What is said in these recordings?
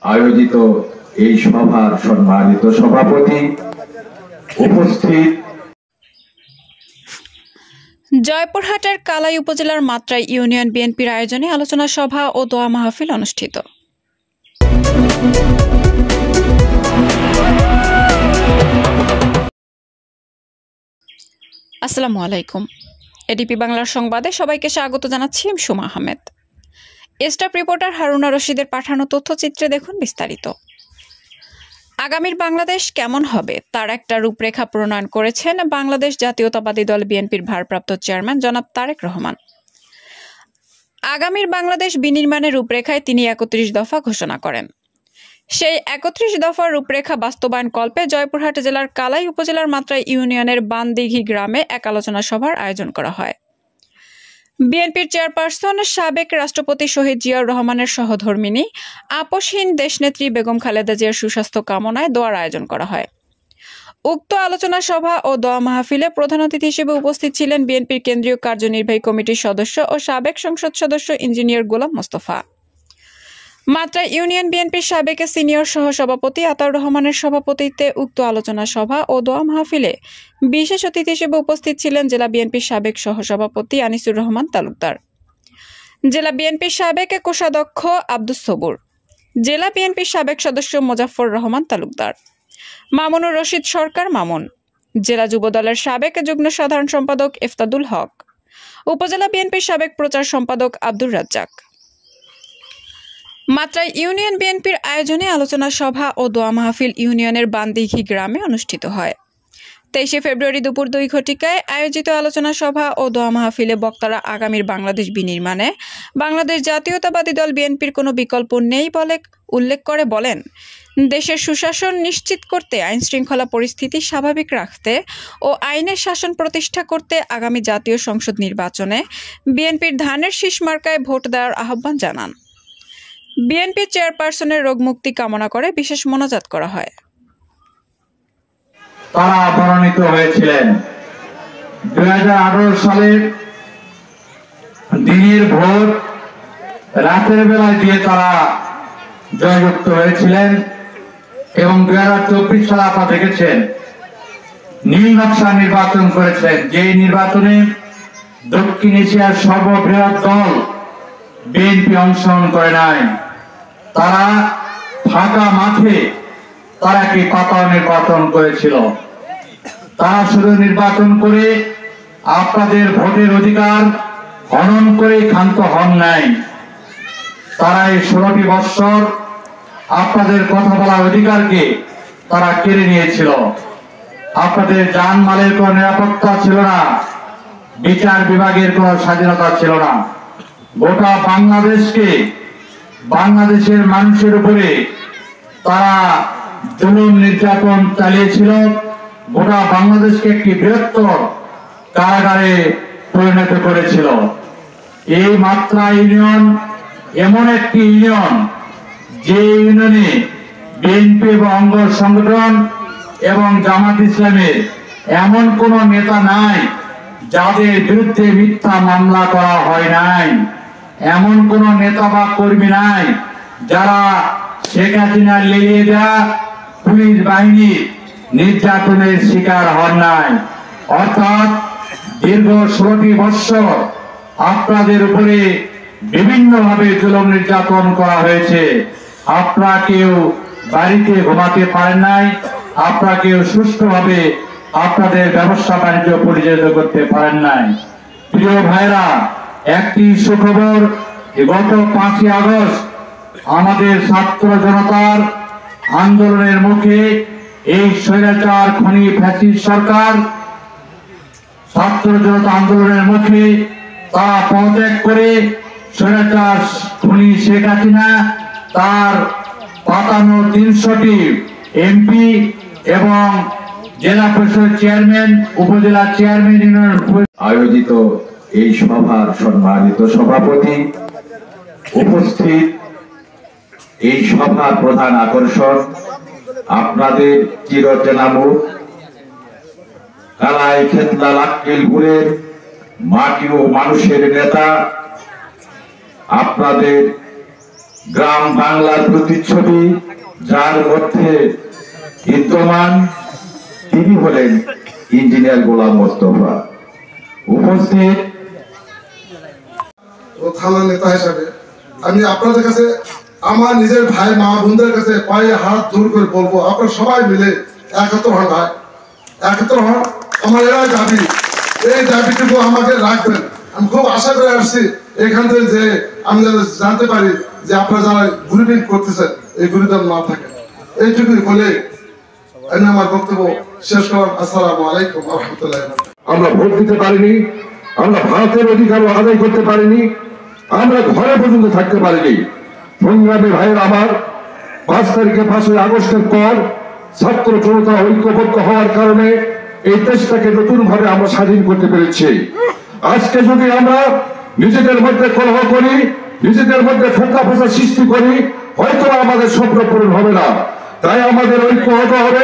আয়োজিত এই সভার সম্মানিত সভাপতি, উপস্থিত জয়পুরহাটের কালাই উপজেলার মাত্রাই ইউনিয়ন বিএনপির আয়োজনে আলোচনা সভা ও দোয়া মাহফিল অনুষ্ঠিত। আসসালামু আলাইকুম। এডিপি বাংলার সংবাদে সবাইকে স্বাগত জানাচ্ছি আমি Suma Ahmed. Staff reporter Haruna রশিদের পাঠানো তথ্যচিত্রে দেখুন বিস্তারিত। আগামীর বাংলাদেশ কেমন হবে তার একটা রূপরেখা প্রণয়ন করেছেন বাংলাদেশ জাতীয়তাবাদী দল বিএনপির ভারপ্রাপ্ত চেয়ারম্যান জনাব তারেক রহমান। আগামীর বাংলাদেশ বিনির্মাণের রূপরেখায় তিনি ৩১ দফা ঘোষণা করেন। সেই ৩১ দফার রূপরেখা বাস্তবায়ন কল্পে জয়পুরহাট জেলার কালাই উপজেলার মাত্রাই ইউনিয়নের বানদিঘি গ্রামে এক আলোচনা সভার আয়োজন করা হয়। বিএনপির চেয়ারপারসন সাবেক রাষ্ট্রপতি শহীদ জিয়াউর রহমানের সহধর্মিণী আপসহীন দেশনেত্রী বেগম খালেদা জিয়ার সুস্বাস্থ্য কামনায় দোয়ার আয়োজন করা হয়। উক্ত আলোচনা সভা ও দোয়া মাহফিলে প্রধান অতিথি হিসেবে উপস্থিত ছিলেন বিএনপির কেন্দ্রীয় কার্যনির্বাহী কমিটির সদস্য ও সাবেক সংসদ সদস্য ইঞ্জিনিয়ার গোলাম মোস্তফা। মাত্রাই ইউনিয়ন বিএনপির সাবেক সিনিয়র সহসভাপতি আতাউর রহমানের সভাপতিত্বে উক্ত আলোচনা সভা ও দোয়া মাহফিলে বিশেষ অতিথি হিসেবে উপস্থিত ছিলেন জেলা বিএনপির সাবেক সহসভাপতি আনিসুর রহমান তালুকদার, জেলা বিএনপির সাবেক কোষাধ্যক্ষ আব্দুস সবুর, জেলা বিএনপির সাবেক সদস্য মোজাফফর রহমান তালুকদার, মামুনুর রশিদ সরকার মামুন, জেলা যুবদলের সাবেক যুগ্ম সাধারণ সম্পাদক ইফতাদুল হক, উপজেলা বিএনপির সাবেক প্রচার সম্পাদক আব্দুর রাজ্জাক। মাত্রাই ইউনিয়ন বিএনপির আয়োজনে আলোচনা সভা ও দোয়া মাহফিল ইউনিয়নের বানদিঘি গ্রামে অনুষ্ঠিত হয়। ২৩ ফেব্রুয়ারি দুপুর ২ ঘটিকায় আয়োজিত আলোচনা সভা ও দোয়া মাহফিলে বক্তারা আগামীর বাংলাদেশ বিনির্মাণে বাংলাদেশ জাতীয়তাবাদী দল বিএনপির কোনো বিকল্প নেই বলে উল্লেখ করে বলেন, দেশের সুশাসন নিশ্চিত করতে, আইন শৃঙ্খলা পরিস্থিতি স্বাভাবিক রাখতে ও আইনের শাসন প্রতিষ্ঠা করতে আগামী জাতীয় সংসদ নির্বাচনে বিএনপির ধানের শীষ মার্কায় ভোট দেওয়ার আহ্বান জানান। বিএনপি চেয়ারপারসনের রোগ মুক্তি কামনা করে বিশেষ মোনাজাত করা হয়। তারা মনোনীত হয়েছিলেন 2018 সালের দিনের ভোট রাতের বেলায় দিয়ে তারা জয়যুক্ত হয়েছিলেন এবং 2024 সালে আপনারা দেখেছেন নীল নকশা নির্বাচন করেছিলেন, যে নির্বাচনে দক্ষিণ এশিয়ার সর্ববৃহৎ দল বিএনপি অংশগ্রহণ করে নাই। তারা ফাঁকা মাঠে তারা কি পাতাও নির্বাচন করেছিল। তারা শুধু নির্বাচন করে আপনাদের ভোটের অধিকার হনন করে ক্ষান্ত হন নাই। তারা এই 16টি বৎসর আপনাদের কথা বলার অধিকারকে তারা কেড়ে নিয়েছিল। আপনাদের জানমালের কোনো নিরাপত্তা ছিল না, বিচার বিভাগের কোনো স্বাধীনতা ছিল না। গোটা বাংলাদেশকে, বাংলাদেশের মানুষের উপরে তারা জুলুম নির্যাতন চালিয়েছিল। গোটা বাংলাদেশকে একটি বৃহত্তর কারাগারে পরিণত করেছিল। এই মাত্রা ইউনিয়ন এমন একটি ইউনিয়ন, যে ইউনিয়নে বিএনপি এবং অঙ্গ সংগঠন এবং জামাত ইসলামের এমন কোন নেতা নাই যাদের বিরুদ্ধে মিথ্যা মামলা করা হয় নাই, এমন কোন নেতা বা কর্মী নাই যারা শেখ হাসিনার লেলিয়ে দেওয়া পুলিশ বাহিনীর নির্যাতনের শিকার হন নাই। অর্থাৎ দীর্ঘ 16টি বৎসর আপনাদের উপরে বিভিন্নভাবে জুলুম নির্যাতন করা হয়েছে। আপনারা কেউ বাড়িতে ঘুমাতে পারেন নাই, আপনারা কেউ সুষ্ঠুভাবে আপনাদের ব্যবসা বাণিজ্য পরিচালিত করতে পারেন নাই। প্রিয় ভাইরা, একটি সুখবর, গত 5ই আগস্ট আমাদের ছাত্র জনতার আন্দোলনের মুখে এই স্বৈরাচার খনি ফ্যাসিস্ট সরকার ছাত্র জনতা আন্দোলনের মুখে তা পদত্যাগ করে স্বৈরাচার খনি শেখ হাসিনা তার পাতানো 300টি এমপি এবং জেলা পরিষদ চেয়ারম্যান, উপজেলা চেয়ারম্যান আয়োজিত এই সভার সম্মানিত সভাপতি, উপস্থিত এই সভার প্রধান আকর্ষণ আপনাদের চিরচেনা মুখ, কালাই খেতলা লাক্কিলপুরের মাটি ও মানুষের নেতা, আপনাদের গ্রাম বাংলার প্রতিচ্ছবি যার মধ্যে বিদ্যমান, তিনি হলেন ইঞ্জিনিয়ার গোলাম মোস্তফা। উপস্থিত ও থানার নেতা হিসাবে আমি আপনাদের কাছে, আমার নিজের ভাই মা বোনদের কাছে পায়ে হাত জোর করে বলবো, আপনারা সবাই মিলে একত্র হন, ভাই একত্র হন। আমার এরাই দাবি, এই দাবিটুকু আমাকে রাখবেন। আমি খুব আশা করে আসছি এখান থেকে যে আমি জানতে পারি যে আপনারা যারা গ্রুপিং করতেছেন এই গ্রুপের না থাকে। এইটুকুই বলে আমি আমার বক্তব্য শেষ করলাম। আসসালামু আলাইকুম ওয়া রাহমাতুল্লাহি ওয়া বারাকাতুহু। আমরা ভোট দিতে পারিনি, আমরা ভারতের অধিকার আদায় করতে পারিনি, আমরা ঘরে পর্যন্ত থাকতে পারিনি। সংগ্রামী ভাইয়ের আমার 5 তারিখে 5ই আগস্টের পর ছাত্র জনতা ঐক্যবদ্ধ হওয়ার কারণে এই দেশটাকে নতুন ভাবে আমরা স্বাধীন করতে পেরেছি। আজকে যদি আমরা নিজেদের মধ্যে কলহ করি, নিজেদের মধ্যে ফোঁকা ফোঁকা সৃষ্টি করি, হয়তো আমাদের স্বপ্ন পূরণ হবে না। তাই আমাদের ঐক্য হতে হবে।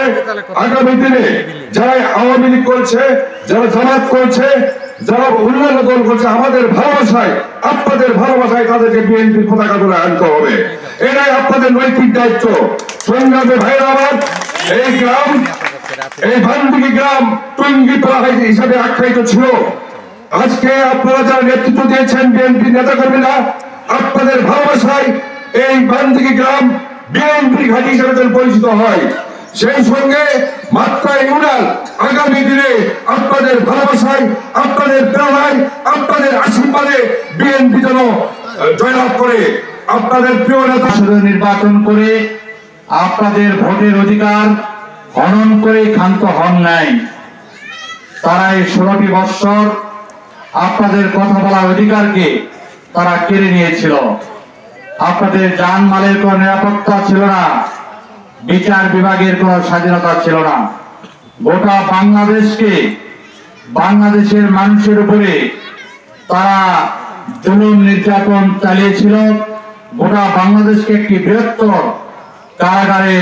আগামী দিনে যারা আওয়ামী লীগ করছে, যারা জামাত করছে, যারা অন্যান্য দল করছে, আমাদের ভালোবাসায়, আপনাদের ভালোবাসায় তাদেরকে বিএনপি পতাকা ধরে আনতে হবে। এটাই আপনাদের নৈতিক দায়িত্ব। সংগ্রামী ভাইয়েরা আমার, এই গ্রাম, এই ভান্ডিকি গ্রাম টুঙ্গিপাড়া হিসাবে আখ্যায়িত ছিল। আজকে আপনারা যারা নেতৃত্ব দিয়েছেন বিএনপি নেতা কর্মীরা, আপনাদের ভালোবাসায় এই ভান্ডিকি গ্রাম বিএনপি ঘাঁটি হিসেবে পরিচিত হয়। সেই সঙ্গে মাত্রা ইউনিয়ন আগামী দিনে আপনাদের ভালোবাসায়, আপনাদের প্রেরণায়, আপনাদের আশীর্বাদে বিএনপি যেন জয়লাভ করে। আপনাদের প্রিয় নেতা নির্বাচন করে আপনাদের ভোটের অধিকার হনন করে ক্ষান্ত হন নাই। তারা এই 16টি বৎসর আপনাদের কথা বলার অধিকারকে তারা কেড়ে নিয়েছিল। আপনাদের জানমালের কোনো নিরাপত্তা ছিল না, বিচার বিভাগের কোনো স্বাধীনতা ছিল না। গোটা বাংলাদেশকে, বাংলাদেশের মানুষের উপরে তারা জুলুম নির্যাতন চালিয়েছিল। গোটা বাংলাদেশকে একটি বৃহত্তর কারাগারে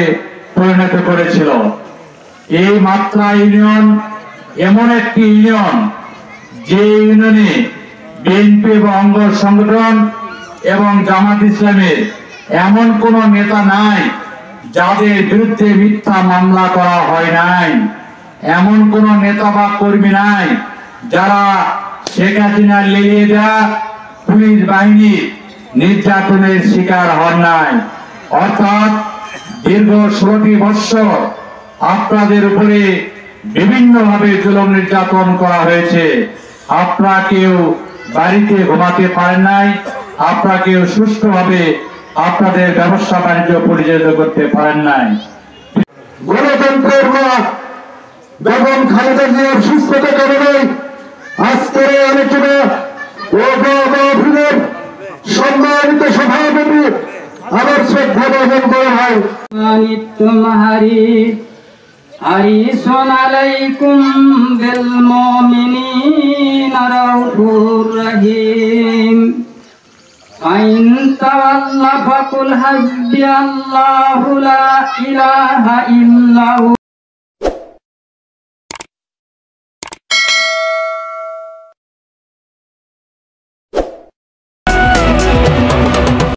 পরিণত করেছিল। এই মাত্রা ইউনিয়ন এমন একটি ইউনিয়ন, যে ইউনিয়নে বিএনপি এবং অঙ্গ সংগঠন এবং জামাত ইসলামের এমন কোন নেতা নাই যাদের বিরুদ্ধে মিথ্যা মামলা করা হয় নাই। এমন কোন নেতা বা কর্মী নাই যারা শেখ হাসিনার লেলিয়ে দেওয়া পুলিশ বাহিনীর নির্যাতনের শিকার হন নাই। অর্থাৎ দীর্ঘ 16টি বৎসর আপনাদের উপরে বিভিন্নভাবে জুলুম নির্যাতন করা হয়েছে। আপনারা কেউ বাড়িতে ঘুমাতে পারেন নাই, আপনারা কেউ সুষ্ঠুভাবে আপনাদের ব্যবসা বাণিজ্য পরিচালিত করতে পারেন নাই। গণতন্ত্রের মা বেগম খালেদা জিয়ার সুস্থতা কারণে আজকের এই আলোচনা ও মাহফিলের সম্মানিত সভাপতি আমার শ্রদ্ধা বহন করা হয়। तुम्हारी हरीसुन अलैकुम बिल मोमिनीन रऊफुर रहीम फाइन तवल्ला फकुल हस्बी अल्लाहु ला इलाहा इल्ला हु।